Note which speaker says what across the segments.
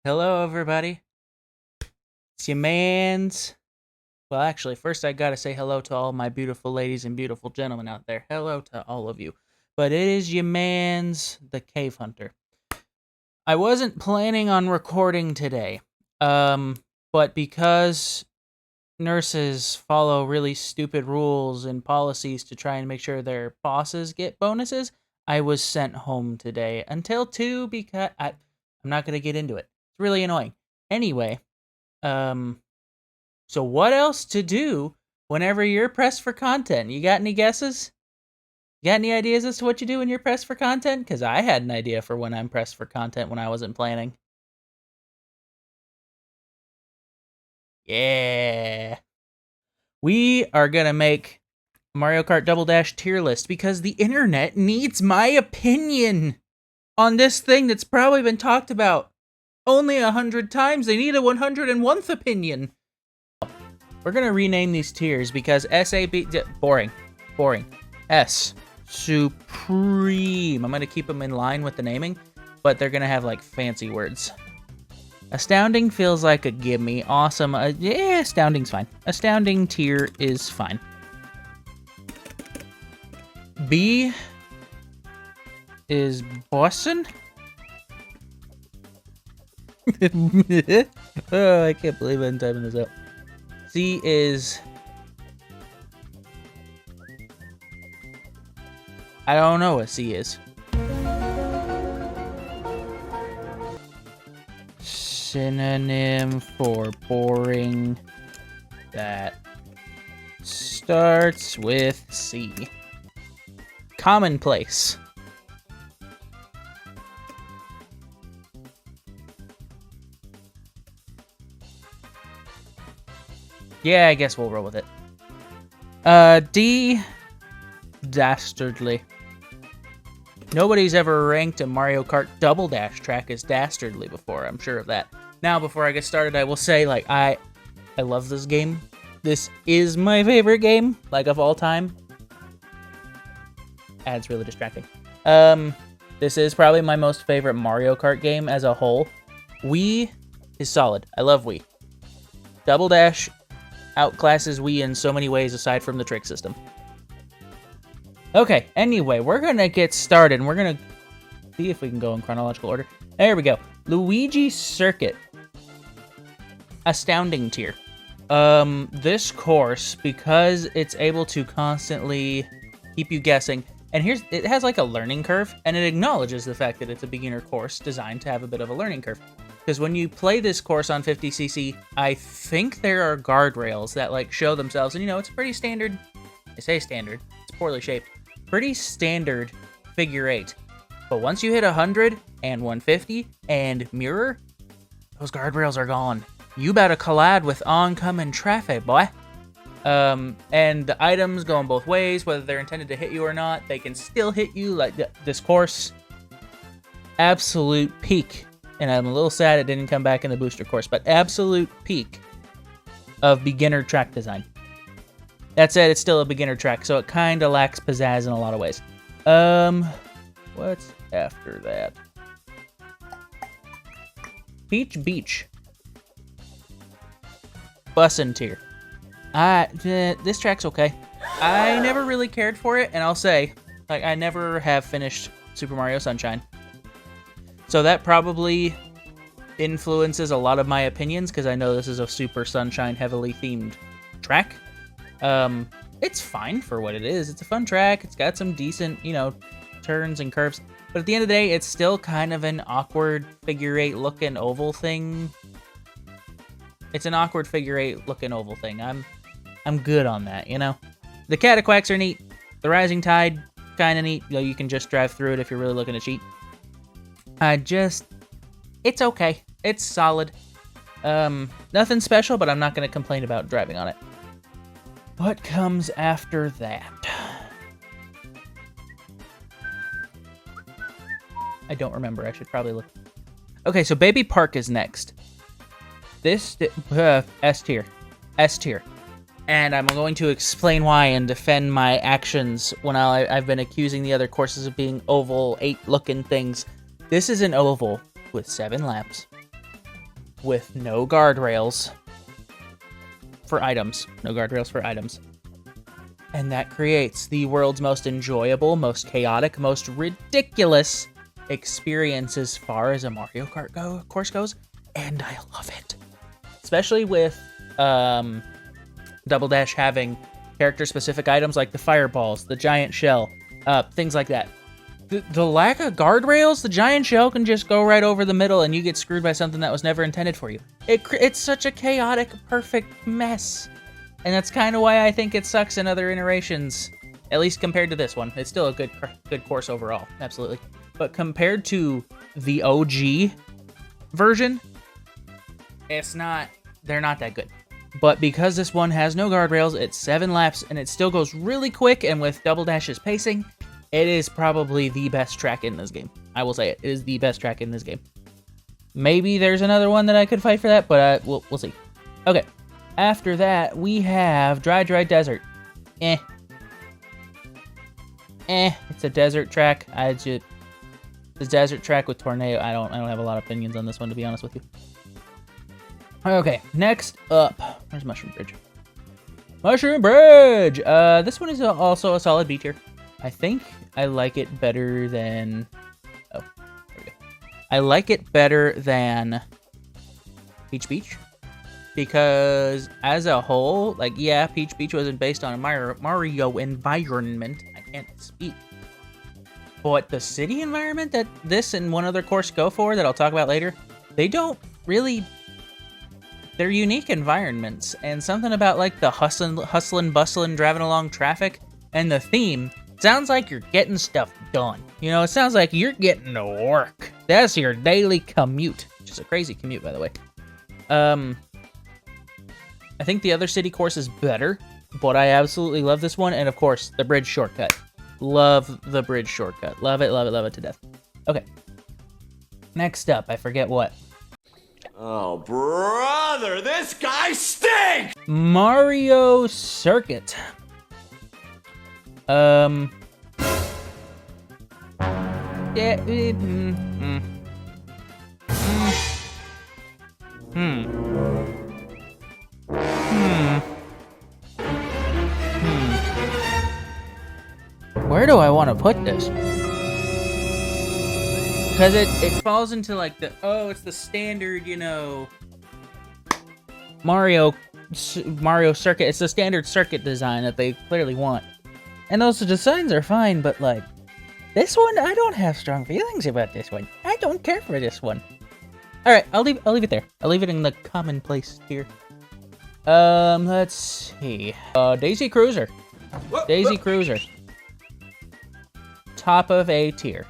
Speaker 1: Hello, everybody. It's your mans. Well, actually, first I gotta say hello to all my beautiful ladies and beautiful gentlemen out there. Hello to all of you. But it is your mans, the Cave Hunter. I wasn't planning on recording today, um, but because nurses follow really stupid rules and policies to try and make sure their bosses get bonuses, I was sent home today until 2 because I'm not gonna get into it. It's really annoying. Anyway, um, so what else to do whenever you're pressed for content? You got any guesses? You got any ideas as to what you do when you're pressed for content? Because I had an idea for when I'm pressed for content when I wasn't planning. Yeah. We are going to make Mario Kart Double Dash tier list because the internet needs my opinion on this thing that's probably been talked about only 100 times. They need a 101th opinion. We're going to rename these tiers because SAB... Boring. S. Supreme. I'm going to keep them in line with the naming, but they're going to have, like, fancy words. Astounding feels like a gimme. Awesome. Yeah, astounding's fine. Astounding tier is fine. B is Boston. Oh, I can't believe I'm typing this out. C is... I don't know what C is. Synonym for boring that starts with C. Commonplace. Yeah, I guess we'll roll with it. D. Dastardly. Nobody's ever ranked a Mario Kart Double Dash track as dastardly before, I'm sure of that. Now, before I get started, I will say, like, I love this game. This is my favorite game, like, of all time. It's really distracting. This is probably my most favorite Mario Kart game as a whole. Wii is solid. I love Wii. Double Dash outclasses Wii in so many ways aside from the trick system. Okay, anyway, we're gonna get started, and we're gonna see if we can go in chronological order. There we go. Luigi Circuit. Astounding tier. This course, because it's able to constantly keep you guessing, and it has like a learning curve, and it acknowledges the fact that it's a beginner course designed to have a bit of a learning curve. Because when you play this course on 50cc, I think there are guardrails that like show themselves, and you know, it's pretty standard. I say standard, it's poorly shaped. Pretty standard figure 8. But once you hit 100 and 150 and mirror, those guardrails are gone. You better collide with oncoming traffic, boy. And the items going both ways, whether they're intended to hit you or not, they can still hit you. Like this course, absolute peak. And I'm a little sad it didn't come back in the booster course, but absolute peak of beginner track design. That said, it's still a beginner track, so it kind of lacks pizzazz in a lot of ways. What's after that? Peach Beach. Bussin' tier. This track's okay. I never really cared for it, and I'll say, like, I never have finished Super Mario Sunshine. So that probably influences a lot of my opinions, because I know this is a Super Sunshine heavily themed track. It's fine for what it is. It's a fun track. It's got some decent, you know, turns and curves. But at the end of the day, it's still kind of an awkward figure 8 looking oval thing. It's an awkward figure 8 looking oval thing. I'm good on that, you know? The Cataquacks are neat. The Rising Tide, kind of neat. You know, you can just drive through it if you're really looking to cheat. It's okay. It's solid. Nothing special, but I'm not going to complain about driving on it. What comes after that? I don't remember. I should probably look. Okay, so Baby Park is next. This S tier. S tier. And I'm going to explain why and defend my actions when I've been accusing the other courses of being oval 8 looking things. This is an oval with 7 laps. with no guardrails for items. No guardrails for items. And that creates the world's most enjoyable, most chaotic, most ridiculous experience as far as a Mario Kart course goes. And I love it. Especially with Double Dash having character-specific items like the fireballs, the giant shell, things like that. The lack of guardrails, the giant shell can just go right over the middle and you get screwed by something that was never intended for you. It's such a chaotic, perfect mess. And that's kind of why I think it sucks in other iterations, at least compared to this one. It's still a good course overall, absolutely. But compared to the OG version, they're not that good. But because this one has no guardrails, it's 7 laps, and it still goes really quick, and with Double Dash's pacing, it is probably the best track in this game. I will say it. It is the best track in this game. Maybe there's another one that I could fight for that, but we'll see. Okay. After that, we have Dry Desert. It's a desert track. The desert track with Tornado. I don't have a lot of opinions on this one, to be honest with you. Okay, next up, where's Mushroom Bridge? Mushroom Bridge! This one is also a solid B tier. I think I like it better than... Oh, there we go. I like it better than Peach Beach. Because as a whole, like, yeah, Peach Beach wasn't based on a Mario environment. I can't speak. But the city environment that this and one other course go for, that I'll talk about later, they don't really... They're unique environments, and something about like the hustling, bustling, driving along traffic, and the theme sounds like you're getting stuff done. You know, it sounds like you're getting to work. That's your daily commute, which is a crazy commute, by the way. I think the other city course is better, but I absolutely love this one, and of course, the bridge shortcut. Love the bridge shortcut. Love it, love it, love it to death. Okay. Next up, I forget what.
Speaker 2: Oh, brother, this guy stinks!
Speaker 1: Mario Circuit. Yeah. Where do I want to put this? Because it falls into like it's the standard, you know, Mario Circuit. It's the standard circuit design that they clearly want. And those designs are fine, but like, this one, I don't have strong feelings about this one. I don't care for this one. All right, I'll leave it there. I'll leave it in the commonplace tier. Let's see. Daisy Cruiser. Daisy Cruiser. Top of A tier.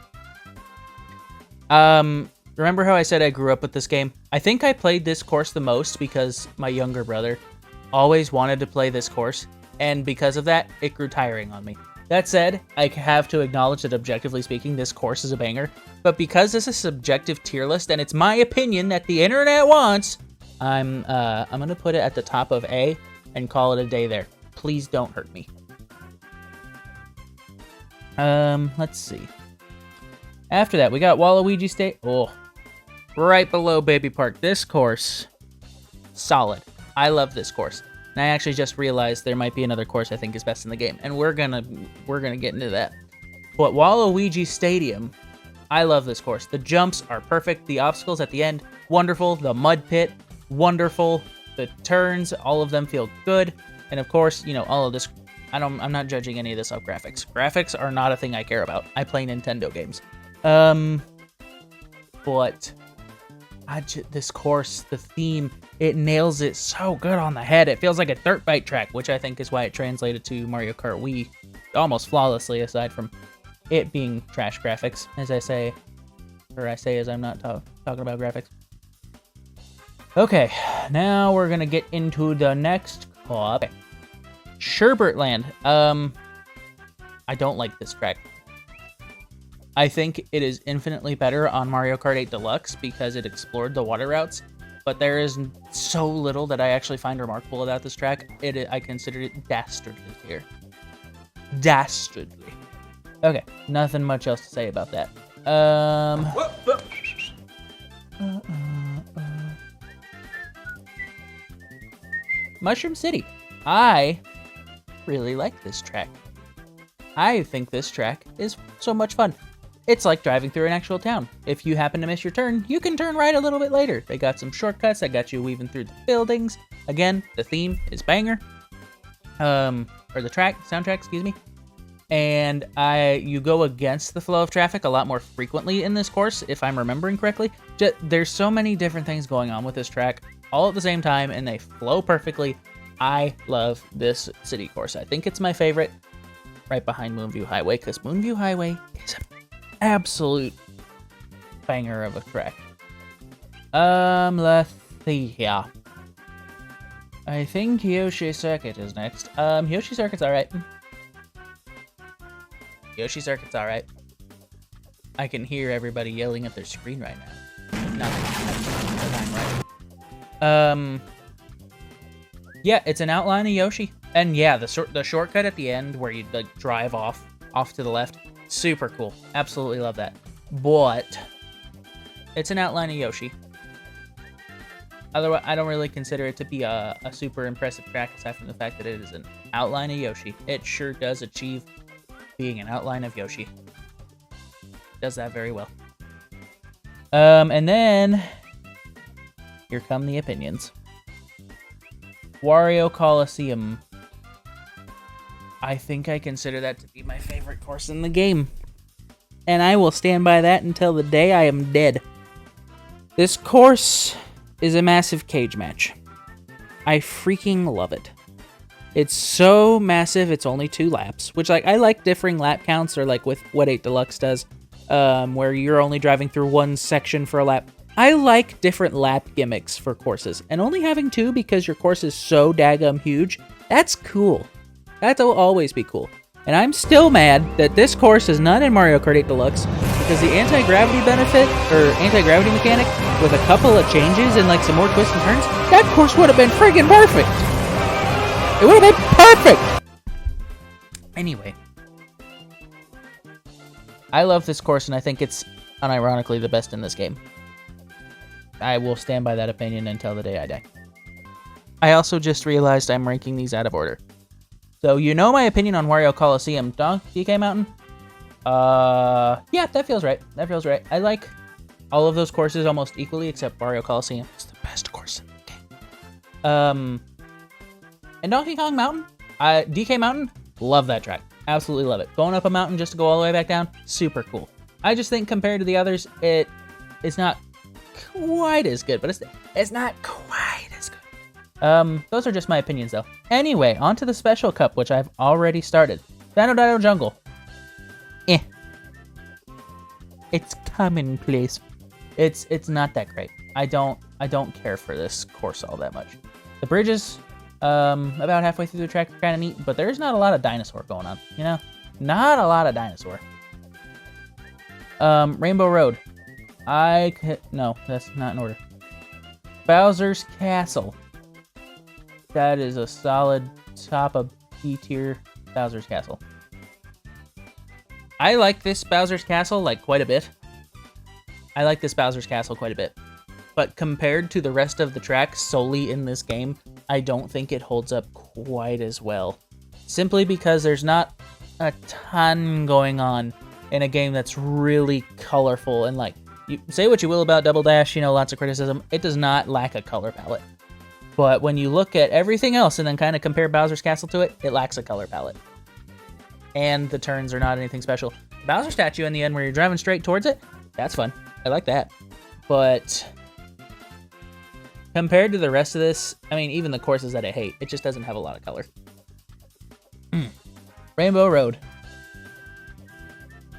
Speaker 1: Remember how I said I grew up with this game? I think I played this course the most because my younger brother always wanted to play this course, and because of that, it grew tiring on me. That said, I have to acknowledge that objectively speaking, this course is a banger, but because this is a subjective tier list, and it's my opinion that the internet wants, I'm gonna put it at the top of A and call it a day there. Please don't hurt me. Let's see. After that, we got Waluigi State. Oh, right below Baby Park. This course, solid. I love this course. And I actually just realized there might be another course I think is best in the game, and we're gonna get into that. But Waluigi Stadium, I love this course. The jumps are perfect. The obstacles at the end, wonderful. The mud pit, wonderful. The turns, all of them feel good. And of course, you know, all of this. I'm not judging any of this off graphics. Graphics are not a thing I care about. I play Nintendo games. But this course, the theme, it nails it so good on the head. It feels like a dirt bike track, which I think is why it translated to Mario Kart Wii almost flawlessly, aside from it being trash graphics, as I say as I'm not talking about graphics. Okay, now we're gonna get into the next club. Okay. Sherbert Land. I don't like this track. I think it is infinitely better on Mario Kart 8 Deluxe because it explored the water routes, but there is so little that I actually find remarkable about this track. I consider it dastardly here. Dastardly. Okay, nothing much else to say about that. Mushroom City. I really like this track. I think this track is so much fun. It's like driving through an actual town. If you happen to miss your turn, you can turn right a little bit later. They got some shortcuts that got you weaving through the buildings. Again, the theme is banger. Or the soundtrack, excuse me. And you go against the flow of traffic a lot more frequently in this course, if I'm remembering correctly. There's so many different things going on with this track all at the same time, and they flow perfectly. I love this city course. I think it's my favorite, right behind Moonview Highway, because Moonview Highway is an absolute banger of a track. Let's see here. I think Yoshi Circuit is next. Yoshi Circuit's alright. Yoshi Circuit's alright. I can hear everybody yelling at their screen right now. Not that right. Yeah, it's an outline of Yoshi. And yeah, the shortcut at the end where you like drive off to the left, super cool. Absolutely love that. But it's an outline of Yoshi. Otherwise, I don't really consider it to be a super impressive track aside from the fact that it is an outline of Yoshi. It sure does achieve being an outline of Yoshi. Does that very well. And then here come the opinions. Wario Coliseum. I think I consider that to be my favorite course in the game. And I will stand by that until the day I am dead. This course is a massive cage match. I freaking love it. It's so massive, it's only 2 laps, which I like differing lap counts, or like with what 8 Deluxe does, where you're only driving through one section for a lap. I like different lap gimmicks for courses, and only having 2 because your course is so daggum huge, that's cool. That'll always be cool. And I'm still mad that this course is not in Mario Kart 8 Deluxe, because the anti-gravity benefit, or anti-gravity mechanic, with a couple of changes and like some more twists and turns, that course would have been friggin' perfect! It would have been perfect! Anyway. I love this course, and I think it's unironically the best in this game. I will stand by that opinion until the day I die. I also just realized I'm ranking these out of order. So, you know my opinion on Wario Coliseum, DK Mountain? Yeah, that feels right. That feels right. I like all of those courses almost equally, except Wario Coliseum is the best course in the game. And Donkey Kong Mountain? DK Mountain? Love that track. Absolutely love it. Going up a mountain just to go all the way back down? Super cool. I just think compared to the others, it's not quite as good, but it's not quite as good. Those are just my opinions, though. Anyway, on to the Special Cup, which I've already started. Dino Jungle. It's commonplace. It's not that great. I don't care for this course all that much. The bridges, about halfway through the track are kind of neat, but there's not a lot of dinosaur going on, you know? Not a lot of dinosaur. Rainbow Road. No, that's not in order. Bowser's Castle. That is a solid top of B tier Bowser's Castle. I like this Bowser's Castle, like, quite a bit. But compared to the rest of the tracks solely in this game, I don't think it holds up quite as well. Simply because there's not a ton going on in a game that's really colorful and, like, you say what you will about Double Dash, you know, lots of criticism. It does not lack a color palette. But when you look at everything else and then kind of compare Bowser's Castle to it, it lacks a color palette. And the turns are not anything special. Bowser statue in the end where you're driving straight towards it, that's fun. I like that. But compared to the rest of this, I mean, even the courses that I hate, it just doesn't have a lot of color. Rainbow Road.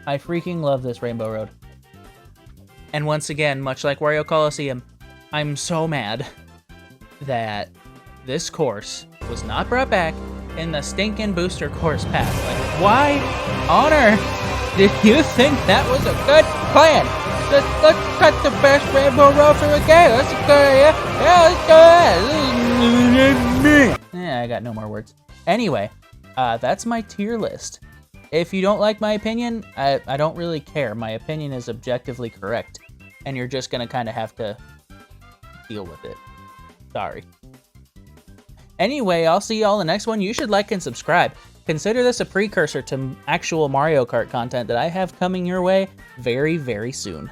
Speaker 1: I freaking love this Rainbow Road. And once again, much like Wario Coliseum, I'm so mad that this course was not brought back in the stinking booster course pass. Like, why on earth did you think that was a good plan? Let's cut the best Rainbow Road for a game. Let's go, let's go. Yeah, I got no more words. Anyway, that's my tier list. If you don't like my opinion, I don't really care. My opinion is objectively correct, and you're just gonna kind of have to deal with it. Sorry. Anyway, I'll see y'all in the next one. You should like and subscribe. Consider this a precursor to actual Mario Kart content that I have coming your way very, very soon.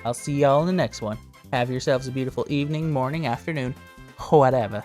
Speaker 1: I'll see y'all in the next one. Have yourselves a beautiful evening, morning, afternoon, whatever.